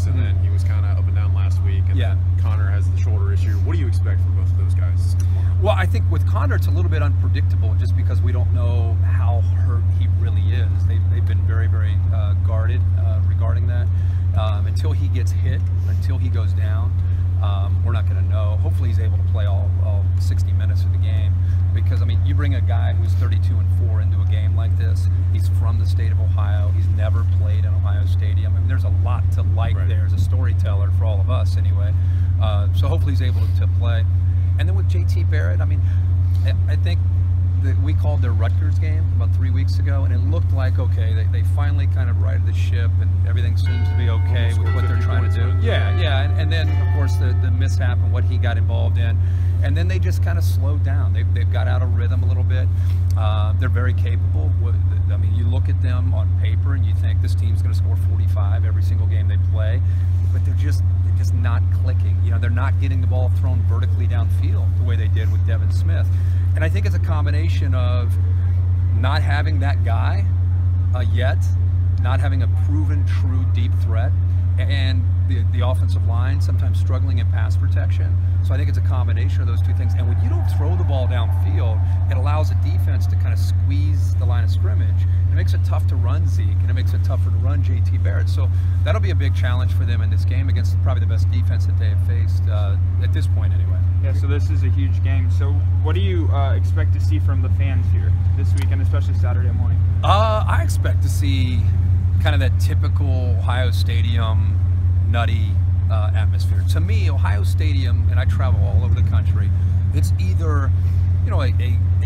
weeks, and then he was kind of up and down last week, and then Connor has the shoulder issue. What do you expect from both of those guys tomorrow? Well, I think with Connor, it's a little bit unpredictable just because we don't know how hurt he really is. They've been very, very guarded regarding that. Until he gets hit, until he goes down, we're not going to know. Hopefully he's able to play all 60 minutes of the game, because, I mean, you bring a guy who's 32-4 into a game like this. He's from the state of Ohio. He's never played in Ohio Stadium. I mean, there's a lot to like there as a storyteller for all of us anyway. So hopefully he's able to play. And then with JT Barrett, I mean, I think that we called their Rutgers game about 3 weeks ago, and it looked like, okay, they finally kind of righted the ship, and everything seems to be okay with what they're trying to do. Yeah, and then, of course, the mishap and what he got involved in. And then they just kind of slowed down. They've got out of rhythm a little bit. They're very capable. I mean, you look at them on paper and you think this team's going to score 45 every single game they play, but they're just not clicking. You know, they're not getting the ball thrown vertically downfield the way they did with Devin Smith. And I think it's a combination of not having that guy yet, not having a proven true deep threat, and the offensive line sometimes struggling in pass protection. So I think it's a combination of those two things. And when you don't throw the ball downfield, it allows a defense to kind of squeeze the line of scrimmage. It makes it tough to run Zeke, and it makes it tougher to run JT Barrett. So that'll be a big challenge for them in this game against probably the best defense that they have faced at this point anyway. Yeah, so this is a huge game. So what do you expect to see from the fans here this weekend, especially Saturday morning? I expect to see kind of that typical Ohio Stadium nutty atmosphere. To me, Ohio Stadium, and I travel all over the country, it's either, you know, a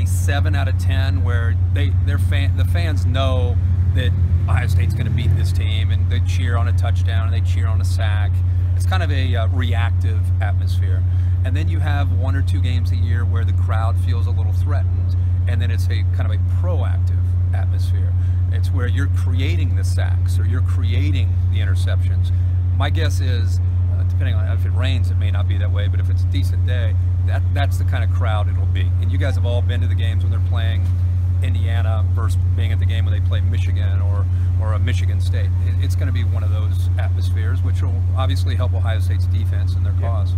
7 out of 10 where the fans know that Ohio State's going to beat this team, and they cheer on a touchdown and they cheer on a sack. It's kind of a reactive atmosphere. And then you have 1 or 2 games a year where the crowd feels a little threatened, and then it's a kind of a proactive atmosphere. It's where you're creating the sacks or you're creating the interceptions. My guess is, depending on if it rains, it may not be that way, but if it's a decent day, that's the kind of crowd it'll be. And you guys have all been to the games when they're playing Indiana versus being at the game when they play Michigan or a Michigan State. It's going to be one of those atmospheres, which will obviously help Ohio State's defense and their cause.